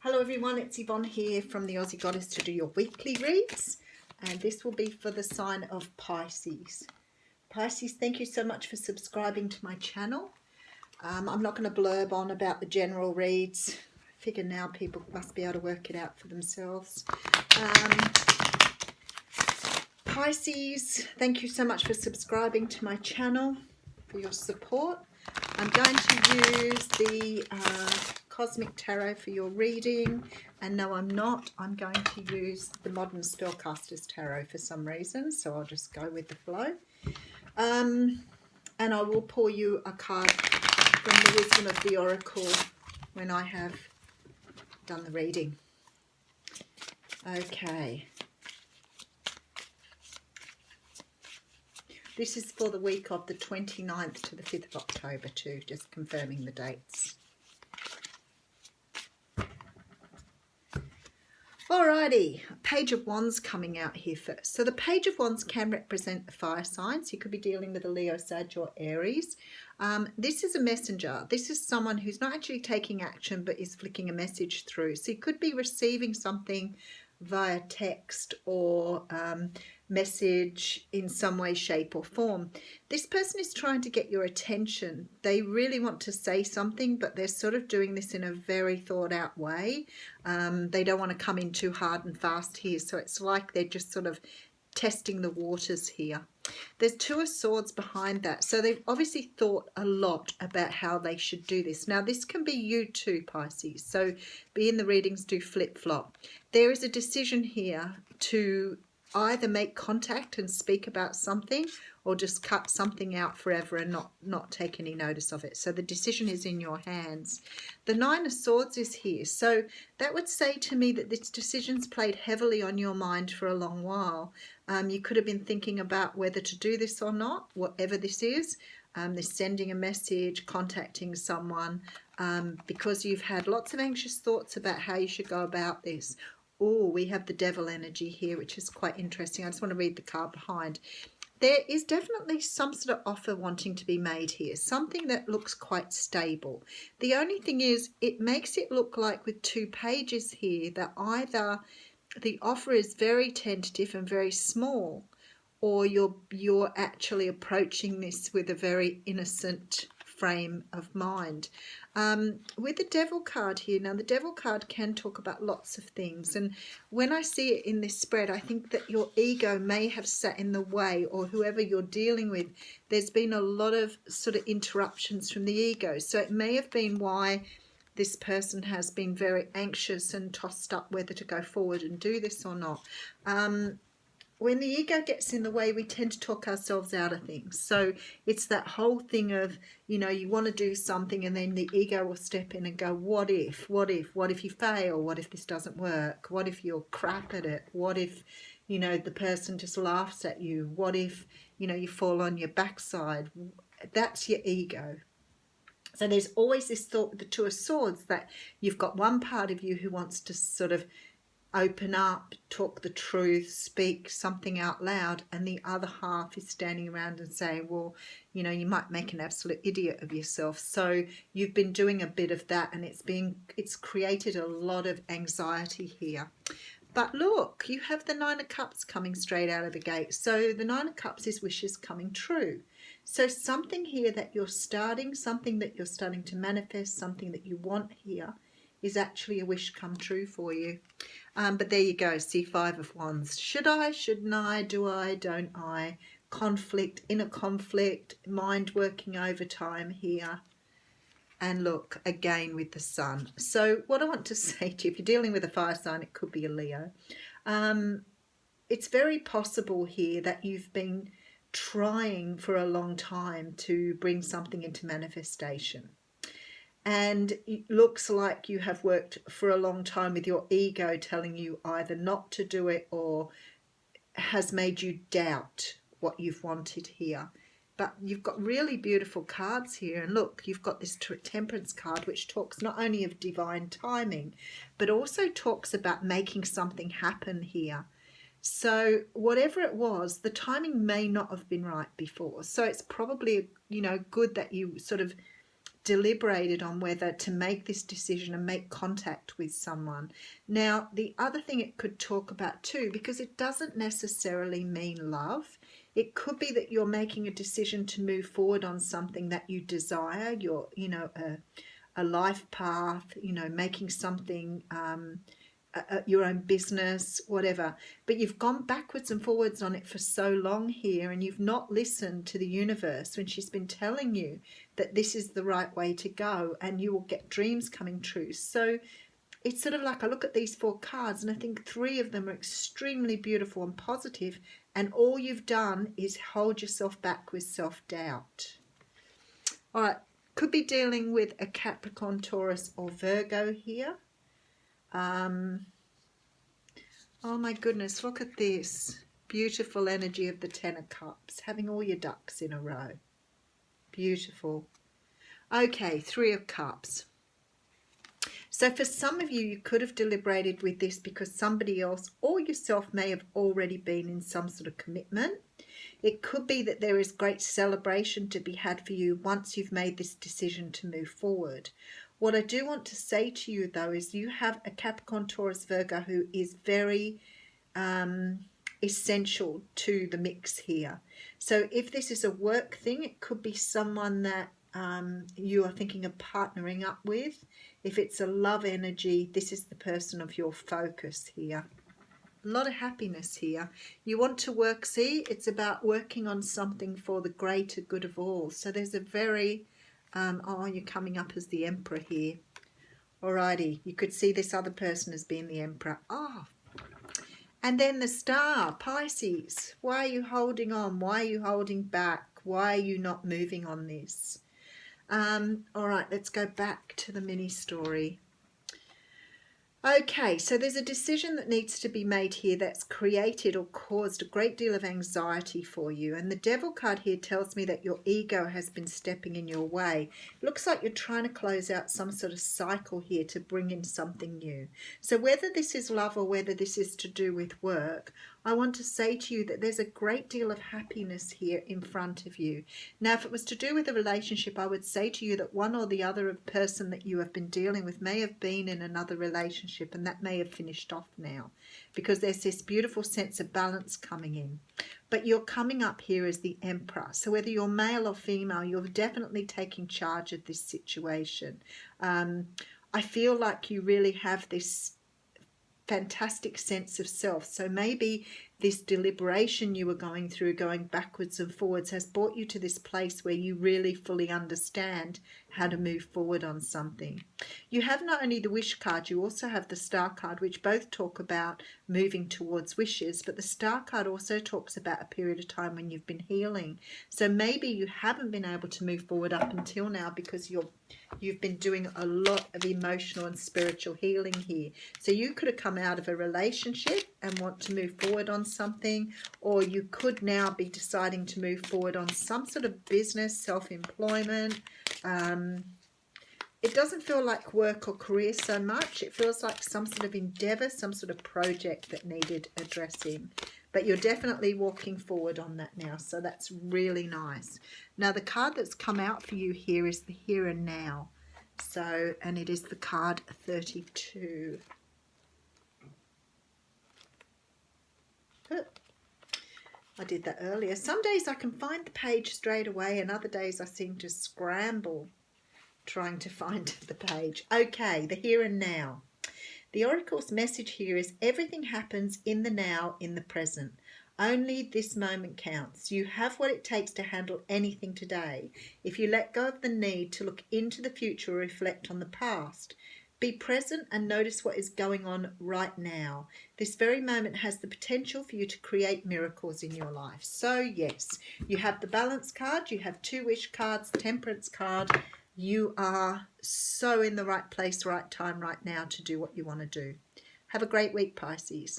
Hello everyone, it's Yvonne here from the Aussie Goddess to do your weekly reads, and this will be for the sign of Pisces. Pisces, thank you so much for subscribing to my channel. I'm not going to blurb on about the general reads. I figure now people must be able to work it out for themselves. Pisces, thank you so much for subscribing to my channel, for your support. I'm going to use the Cosmic Tarot for your reading, and no, I'm not. I'm going to use the Modern Spellcasters Tarot for some reason, so I'll just go with the flow. And I will pull you a card from the Wisdom of the Oracle when I have done the reading. Okay. This is for the week of the 29th to the 5th of October too, just confirming the dates. Alrighty, Page of Wands coming out here first. So the Page of Wands can represent the fire signs. You could be dealing with a Leo, Sag or Aries. This is a messenger. This is someone who's not actually taking action but is flicking a message through. So you could be receiving something via text or message in some way, shape or form. This person is trying to get your attention. They really want to say something, but they're sort of doing this in a very thought out way. They don't want to come in too hard and fast here, so it's like they're just sort of testing the waters here. There's Two of Swords behind that, so they've obviously thought a lot about how they should do this. Now this can be you too, Pisces, so be in the readings, do flip-flop. There is a decision here to either make contact and speak about something or just cut something out forever and not take any notice of it. So the decision is in your hands. The Nine of Swords is here. So that would say to me that this decision's played heavily on your mind for a long while. You could have been thinking about whether to do this or not, whatever this is. This sending a message, contacting someone, because you've had lots of anxious thoughts about how you should go about this. Oh, we have the Devil energy here, which is quite interesting. I just want to read the card behind. There is definitely some sort of offer wanting to be made here, something that looks quite stable. The only thing is, it makes it look like with two pages here that either the offer is very tentative and very small, or you're actually approaching this with a very innocent frame of mind. With the Devil card here, now the Devil card can talk about lots of things, and when I see it in this spread, I think that your ego may have sat in the way, or whoever you're dealing with, there's been a lot of sort of interruptions from the ego, so it may have been why this person has been very anxious and tossed up whether to go forward and do this or not. When the ego gets in the way, we tend to talk ourselves out of things. So it's that whole thing of, you know, you want to do something and then the ego will step in and go, what if you fail? What if this doesn't work? What if you're crap at it? What if, you know, the person just laughs at you? What if, you know, you fall on your backside? That's your ego. So there's always this thought with the Two of Swords that you've got one part of you who wants to sort of open up, talk the truth, speak something out loud, and the other half is standing around and saying, well, you know, you might make an absolute idiot of yourself. So you've been doing a bit of that, and it's created a lot of anxiety here. But look, you have the Nine of Cups coming straight out of the gate. So the Nine of Cups is wishes coming true. So something here that you're starting, something that you're starting to manifest, something that you want here is actually a wish come true for you. But there you go, see, Five of Wands. Should I, shouldn't I, do I, don't I? Conflict, inner conflict, mind working overtime here. And look, again with the Sun. So what I want to say to you, if you're dealing with a fire sign, it could be a Leo. It's very possible here that you've been trying for a long time to bring something into manifestation. And it looks like you have worked for a long time with your ego telling you either not to do it or has made you doubt what you've wanted here. But you've got really beautiful cards here. And look, you've got this Temperance card, which talks not only of divine timing, but also talks about making something happen here. So whatever it was, the timing may not have been right before. So it's probably, you know, good that you sort of deliberated on whether to make this decision and make contact with someone. Now, the other thing it could talk about too, because it doesn't necessarily mean love, it could be that you're making a decision to move forward on something that you desire, your, a life path, making something, your own business, whatever. But you've gone backwards and forwards on it for so long here, and you've not listened to the universe when she's been telling you that this is the right way to go, and you will get dreams coming true. So it's sort of like I look at these 4 cards and I think 3 of them are extremely beautiful and positive, and all you've done is hold yourself back with self-doubt. All right, could be dealing with a Capricorn, Taurus or Virgo here. Oh my goodness, look at this beautiful energy of the 10 of Cups, having all your ducks in a row. Beautiful. Okay, 3 of Cups. So for some of you, you could have deliberated with this because somebody else or yourself may have already been in some sort of commitment. It could be that there is great celebration to be had for you once you've made this decision to move forward. What I do want to say to you, though, is you have a Capricorn, Taurus, Virgo who is very essential to the mix here. So if this is a work thing, it could be someone that you are thinking of partnering up with. If it's a love energy, this is the person of your focus here. A lot of happiness here. You want to work, see, it's about working on something for the greater good of all. So there's a very... oh, you're coming up as the Emperor here. Alrighty, you could see this other person as being the Emperor. Oh, and then the Star, Pisces. Why are you holding on? Why are you holding back? Why are you not moving on this? All right, let's go back to the mini story. Okay, so there's a decision that needs to be made here that's created or caused a great deal of anxiety for you. And the Devil card here tells me that your ego has been stepping in your way. It looks like you're trying to close out some sort of cycle here to bring in something new. So whether this is love or whether this is to do with work, I want to say to you that there's a great deal of happiness here in front of you. Now, if it was to do with a relationship, I would say to you that one or the other person that you have been dealing with may have been in another relationship, and that may have finished off now, because there's this beautiful sense of balance coming in. But you're coming up here as the Emperor. So whether you're male or female, you're definitely taking charge of this situation. I feel like you really have this fantastic sense of self. So maybe this deliberation you were going through, going backwards and forwards, has brought you to this place where you really fully understand how to move forward on something. You have not only the Wish card, you also have the Star card, which both talk about moving towards wishes, but the Star card also talks about a period of time when you've been healing. So maybe you haven't been able to move forward up until now because you've been doing a lot of emotional and spiritual healing here. So you could have come out of a relationship and want to move forward on something, or you could now be deciding to move forward on some sort of business, self-employment. It doesn't feel like work or career so much. It feels like some sort of endeavour, some sort of project that needed addressing. But you're definitely walking forward on that now, so that's really nice. Now, the card that's come out for you here is the Here and Now. So, and it is the card 32. I did that earlier. Some days I can find the page straight away, and other days I seem to scramble trying to find the page. Okay, the Here and Now. The Oracle's message here is everything happens in the now, in the present. Only this moment counts. You have what it takes to handle anything today. If you let go of the need to look into the future or reflect on the past, be present and notice what is going on right now. This very moment has the potential for you to create miracles in your life. So yes, you have the Balance card, you have 2 Wish cards, Temperance card. You are so in the right place, right time, right now to do what you want to do. Have a great week, Pisces.